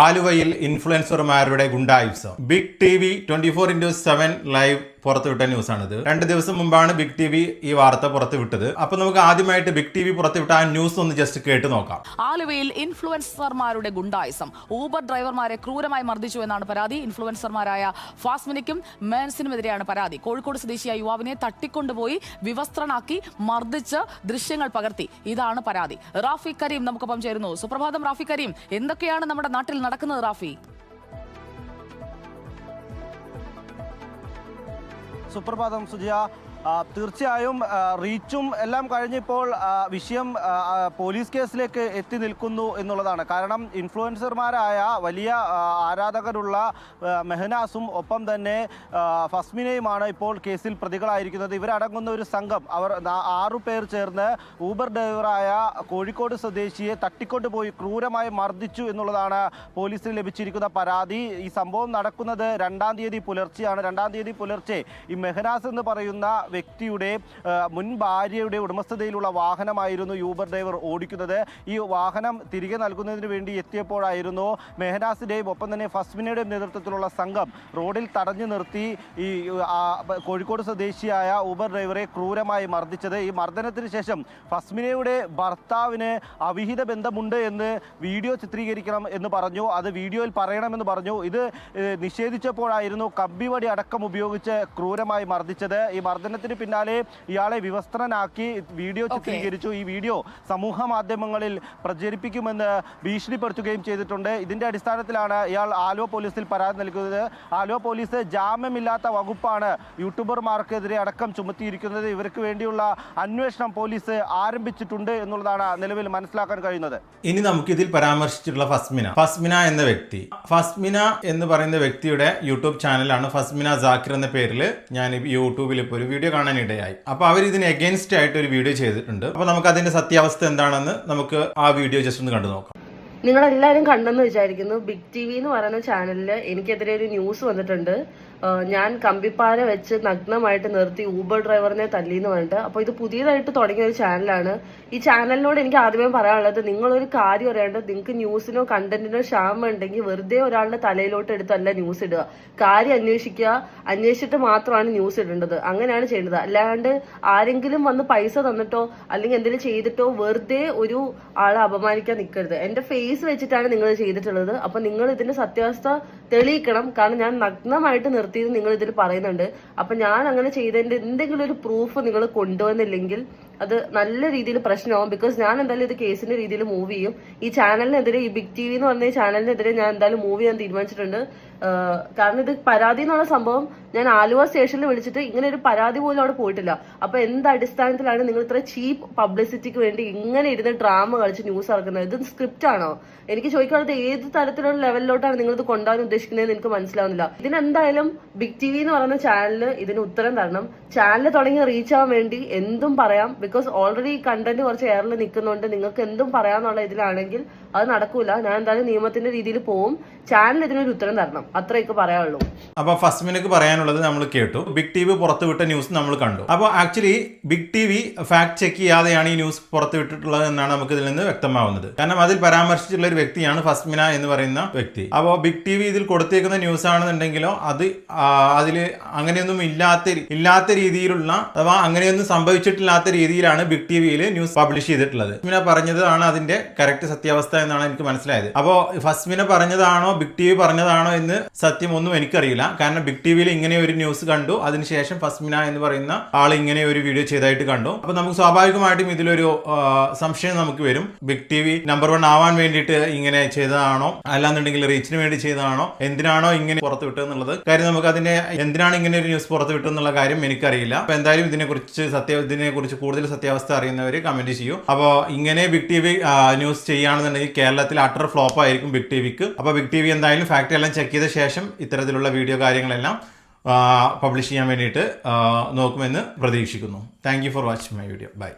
ആലുവയിൽ ഇൻഫ്ലുവൻസർമാരുടെ ഗുണ്ടായുസം. Big TV 24x7 live പുറത്തുവിട്ട ന്യൂസാണിത്. 2 ദിവസം മുമ്പാണ് ബിഗ് ടിവി ഈ വാർത്ത പുറത്തുവിട്ടത്. അപ്പൊ നമുക്ക് ആദ്യമായിട്ട് ബിഗ് ടിവി പുറത്തുവിട്ട ആ ന്യൂസ് ഒന്ന് ജസ്റ്റ് കേട്ട് നോക്കാം. ആലുവയിൽ ഇൻഫ്ലുവൻസർമാരുടെ ഗുണ്ടായുസം. ഊബർ ഡ്രൈവർമാരെ ക്രൂരമായി മർദ്ദിച്ചു എന്നാണ് പരാതി. ഇൻഫ്ലുവൻസർമാരായ ഫാസ്മിനിക്കും മേൻസിനുമെതിരെയാണ് പരാതി. കോഴിക്കോട് സ്വദേശിയായ യുവാവിനെ തട്ടിക്കൊണ്ടുപോയി വിവസ്ത്രനാക്കി മർദ്ദിച്ച് ദൃശ്യങ്ങൾ പകർത്തി. ഇതാണ് പരാതി. റാഫി കരീം നമുക്കൊപ്പം ചേരുന്നു. സുപ്രഭാതം റാഫി കരീം, എന്തൊക്കെയാണ് നമ്മുടെ നാട്ടിൽ നടക്കുന്നത് റാഫി? സുപ്രഭാതം സുജിയ. തീർച്ചയായും റീച്ചും എല്ലാം കഴിഞ്ഞിപ്പോൾ വിഷയം പോലീസ് കേസിലേക്ക് എത്തി നിൽക്കുന്നു എന്നുള്ളതാണ്. കാരണം ഇൻഫ്ലുവൻസർമാരായ വലിയ ആരാധകരുള്ള മെഹനാസും ഒപ്പം തന്നെ ഫസ്മിനയുമാണ് ഇപ്പോൾ കേസിൽ പ്രതികളായിരിക്കുന്നത്. ഇവരടങ്ങുന്ന ഒരു സംഘം, അവർ 6 പേർ ചേർന്ന് ഊബർ ഡ്രൈവറായ കോഴിക്കോട് സ്വദേശിയെ തട്ടിക്കൊണ്ടുപോയി ക്രൂരമായി മർദ്ദിച്ചു എന്നുള്ളതാണ് പോലീസിന് ലഭിച്ചിരിക്കുന്ന പരാതി. ഈ സംഭവം നടക്കുന്നത് 2-ാം തീയതി പുലർച്ചെയാണ്. 2-ാം തീയതി പുലർച്ചെ ഈ മെഹനാസ് എന്ന് പറയുന്ന വ്യക്തിയുടെ മുൻ ഭാര്യയുടെ ഉടമസ്ഥതയിലുള്ള വാഹനമായിരുന്നു യൂബർ ഡ്രൈവർ ഓടിക്കുന്നത്. ഈ വാഹനം തിരികെ നൽകുന്നതിന് വേണ്ടി എത്തിയപ്പോഴായിരുന്നു മെഹനാസിന്റെയും ഒപ്പം തന്നെ ഫസ്മിനയുടെയും നേതൃത്വത്തിലുള്ള സംഘം റോഡിൽ തടഞ്ഞു നിർത്തി ഈ കോഴിക്കോട് സ്വദേശിയായ ഊബർ ഡ്രൈവറെ ക്രൂരമായി മർദ്ദിച്ചത്. ഈ മർദ്ദനത്തിന് ശേഷം ഫസ്മിനയുടെ ഭർത്താവിന് അവിഹിത ബന്ധമുണ്ട് എന്ന് വീഡിയോ ചിത്രീകരിക്കണം എന്ന് പറഞ്ഞു. അത് വീഡിയോയിൽ പറയണമെന്ന് പറഞ്ഞു. ഇത് നിഷേധിച്ചപ്പോഴായിരുന്നു കമ്പിവടി അടക്കം ഉപയോഗിച്ച് ക്രൂരമായി മർദ്ദിച്ചത്. ഈ മർദ്ദനത്തിന് പിന്നാലെ ഇയാളെ വിവസ്ത്രനാക്കി വീഡിയോ ചിത്രീകരിച്ചു. ഈ വീഡിയോ സമൂഹ മാധ്യമങ്ങളിൽ പ്രചരിപ്പിക്കുമെന്ന് ഭീഷണിപ്പെടുത്തുകയും ചെയ്തിട്ടുണ്ട്. ഇതിന്റെ അടിസ്ഥാനത്തിലാണ് ഇയാൾ ആലുവ പോലീസിൽ പരാതി നൽകുന്നത്. ആലുവ പോലീസ് ജാമ്യമില്ലാത്ത വകുപ്പാണ് യൂട്യൂബർമാർക്കെതിരെ അടക്കം ചുമത്തിയിരിക്കുന്നത്. ഇവർക്ക് വേണ്ടിയുള്ള അന്വേഷണം പോലീസ് ആരംഭിച്ചിട്ടുണ്ട് എന്നുള്ളതാണ് നിലവിൽ മനസ്സിലാക്കാൻ കഴിയുന്നത്. ഇനി നമുക്കിതിൽ പരാമർശിച്ചിട്ടുള്ള ഫസ്മിന എന്ന വ്യക്തി, ഫസ്മിന എന്ന് പറയുന്ന വ്യക്തിയുടെ യൂട്യൂബ് ചാനലാണ് ഫസ്മിന ജാക്കിർ എന്ന പേരിൽ ഞാൻ യൂട്യൂബിൽ ഇപ്പോൾ ഒരു വീഡിയോ കാണാനിടയായി. അപ്പൊ അവർ ഇതിന് എഗെയിൻസ്റ്റ് ആയിട്ട് ഒരു വീഡിയോ ചെയ്തിട്ടുണ്ട്. അപ്പൊ നമുക്ക് അതിന്റെ സത്യാവസ്ഥ എന്താണെന്ന് നമുക്ക് ആ വീഡിയോ ജസ്റ്റ് ഒന്ന് കണ്ടു നോക്കാം. നിങ്ങളെല്ലാവരും കണ്ടെന്ന് വിചാരിക്കുന്നു. ബിഗ് ടി വി എന്ന് പറയുന്ന ചാനലിൽ എനിക്കെതിരെ ഒരു ന്യൂസ് വന്നിട്ടുണ്ട്. ഞാൻ കമ്പിപ്പാര വെച്ച് നഗ്നമായിട്ട് നിർത്തി ഊബർ ഡ്രൈവറിനെ തല്ലിന്ന് പറഞ്ഞിട്ട്. അപ്പോൾ ഇത് പുതിയതായിട്ട് തുടങ്ങിയ ഒരു ചാനലാണ്. ഈ ചാനലിനോട് എനിക്ക് ആദ്യമേ പറയാനുള്ളത്, നിങ്ങളൊരു കാര്യം അറിയാണ്ട് നിങ്ങൾക്ക് ന്യൂസിനോ കണ്ടന്റിനോ ക്ഷാമം ഉണ്ടെങ്കിൽ വെറുതെ ഒരാളുടെ തലയിലോട്ട് എടുത്തല്ല ന്യൂസ് ഇടുക. കാര്യം അന്വേഷിക്കുക, അന്വേഷിച്ചിട്ട് മാത്രമാണ് ന്യൂസ് ഇടേണ്ടത്. അങ്ങനെയാണ് ചെയ്യേണ്ടത്. അല്ലാണ്ട് ആരെങ്കിലും വന്ന് പൈസ തന്നിട്ടോ അല്ലെങ്കിൽ എന്തെങ്കിലും ചെയ്തിട്ടോ വെറുതെ ഒരു ആളെ അപമാനിക്കാൻ നിൽക്കരുത്. എന്റെ ഫേസ് വെച്ചിട്ടാണ് നിങ്ങൾ ചെയ്തിട്ടുള്ളത്. അപ്പൊ നിങ്ങൾ ഇതിന്റെ സത്യാവസ്ഥ തെളിയിക്കണം. കാരണം ഞാൻ നഗ്നമായിട്ട് നിർത്തിയത് നിങ്ങൾ ഇതിൽ പറയുന്നുണ്ട്. അപ്പൊ ഞാൻ അങ്ങനെ ചെയ്തതിന്റെ എന്തെങ്കിലും ഒരു പ്രൂഫ് നിങ്ങൾ കൊണ്ടുവന്നില്ലെങ്കിൽ അത് നല്ല രീതിയിൽ പ്രശ്നമാവും. ബിക്കോസ് ഞാൻ എന്തായാലും ഇത് കേസിന്റെ രീതിയിൽ മൂവ് ചെയ്യും. ഈ ചാനലിനെതിരെ, ഈ ബിഗ് ടി വി എന്ന് പറഞ്ഞ ചാനലിനെതിരെ ഞാൻ എന്തായാലും മൂവ് ചെയ്യാൻ തീരുമാനിച്ചിട്ടുണ്ട്. കാരണം ഇത് പരാതി എന്നുള്ള സംഭവം ഞാൻ ആലുവ സ്റ്റേഷനിൽ വിളിച്ചിട്ട് ഇങ്ങനെ ഒരു പരാതി പോലും അവിടെ പോയിട്ടില്ല. അപ്പൊ എന്ത് അടിസ്ഥാനത്തിലാണ് നിങ്ങൾ ഇത്ര ചീപ്പ് പബ്ലിസിറ്റിക്ക് വേണ്ടി ഇങ്ങനെ ഇരുന്ന് ഡ്രാമ കളിച്ച് ന്യൂസ് ഇറക്കുന്നത്? ഇത് സ്ക്രിപ്റ്റ് ആണോ? എനിക്ക് ചോദിക്കാനുള്ളത്, ഏത് തരത്തിലുള്ള ലെവലിലോട്ടാണ് നിങ്ങൾ ഇത് കൊണ്ടുപോകാൻ ഉദ്ദേശിക്കുന്നതെന്ന് എനിക്ക് മനസ്സിലാവുന്നില്ല. ഇതിനെന്തായാലും ബിഗ് ടി വി എന്ന് പറയുന്ന ചാനലിന് ഇതിന് ഉത്തരം തരണം. ചാനൽ തുടങ്ങി റീച്ച് ആവാൻ വേണ്ടി എന്തും പറയാം. ബിക്കോസ് ഓൾറെഡി കണ്ടന്റ് കുറച്ച് എയറിൽ നിൽക്കുന്നുണ്ട്. നിങ്ങൾക്ക് എന്തും പറയാന്നുള്ള ഇതിലാണെങ്കിൽ അത് നടക്കൂല. ഞാൻ എന്തായാലും നിയമത്തിന്റെ രീതിയിൽ പോവും. ചാനൽ ഇതിനൊരു ഉത്തരം തരണം. അത്രയൊക്കെ പറയാനുള്ളൂ. അപ്പൊ ഫസ്മിനക്ക് പറയാനുള്ളത് നമ്മൾ കേട്ടു. ബിഗ് ടി വി പുറത്തുവിട്ട ന്യൂസ് നമ്മൾ കണ്ടു. അപ്പോൾ actually big T V fact check ചെയ്യാതെയാണ് ഈ ന്യൂസ് പുറത്തുവിട്ടിട്ടുള്ളത് എന്നാണ് നമുക്ക് ഇതിൽ നിന്ന് വ്യക്തമാവുന്നത്. കാരണം അതിൽ പരാമർശിച്ചിട്ടുള്ള ഒരു വ്യക്തിയാണ് ഫസ്മിന എന്ന് പറയുന്ന വ്യക്തി. അപ്പോൾ ബിഗ് ടി വി ഇതിൽ കൊടുത്തേക്കുന്ന ന്യൂസ് ആണെന്നുണ്ടെങ്കിലോ അതിൽ അങ്ങനെയൊന്നും ഇല്ലാത്ത രീതിയിലുള്ള, അഥവാ അങ്ങനെയൊന്നും സംഭവിച്ചിട്ടില്ലാത്ത രീതിയിലാണ് ബിഗ് ടി വിയിൽ ന്യൂസ് പബ്ലിഷ് ചെയ്തിട്ടുള്ളത്. ഫസ്മിന പറഞ്ഞതാണ് അതിന്റെ കറക്റ്റ് സത്യാവസ്ഥ എന്നാണ് എനിക്ക് മനസ്സിലായത്. അപ്പോൾ ഫസ്മിന പറഞ്ഞതാണോ ബിഗ് ടി വി പറഞ്ഞതാണോ എന്ന് സത്യം ഒന്നും എനിക്കറിയില്ല. കാരണം ബിഗ് ടി വിയിൽ ഇങ്ങനെ ഒരു ന്യൂസ് കണ്ടു, അതിനുശേഷം ഫസ്മിന എന്ന് പറയുന്ന ആൾ ഇങ്ങനെ ഒരു വീഡിയോ ചെയ്തായിട്ട് കണ്ടു. അപ്പൊ നമുക്ക് സ്വാഭാവികമായിട്ടും ഇതിലൊരു സംശയം നമുക്ക് വരും. ബിഗ് ടി വി നമ്പർ 1 ആവാൻ വേണ്ടിയിട്ട് ഇങ്ങനെ ചെയ്തതാണോ, അല്ലാന്നുണ്ടെങ്കിൽ റീച്ചിന് വേണ്ടി ചെയ്തതാണോ, എന്തിനാണോ ഇങ്ങനെ പുറത്തു വിട്ടതെന്നുള്ളത് കാര്യം നമുക്ക് എന്തിനാണ് ഇങ്ങനെ ഒരു ന്യൂസ് പുറത്തു വിട്ടെന്നുള്ള കാര്യം എനിക്കറിയില്ല. അപ്പൊ എന്തായാലും ഇതിനെക്കുറിച്ച് കൂടുതൽ സത്യാവസ്ഥ അറിയുന്നവർ കമന്റ് ചെയ്യൂ. അപ്പോൾ ഇങ്ങനെ ബിഗ് ടി വി ന്യൂസ് ചെയ്യുകയാണെന്നുണ്ടെങ്കിൽ കേരളത്തിൽ അട്ടർ ഫ്ലോപ്പ് ആയിരിക്കും ബിഗ് ടി വിക്ക്. അപ്പോൾ ബിഗ് ടി വി എന്തായാലും ഫാക്ട് എല്ലാം ചെക്ക് ചെയ്ത ശേഷം ഇത്തരത്തിലുള്ള വീഡിയോ കാര്യങ്ങളെല്ലാം പബ്ലിഷ് ചെയ്യാൻ വേണ്ടിയിട്ട് നോക്കുമെന്ന് പ്രതീക്ഷിക്കുന്നു. Thank you for watching my video. By.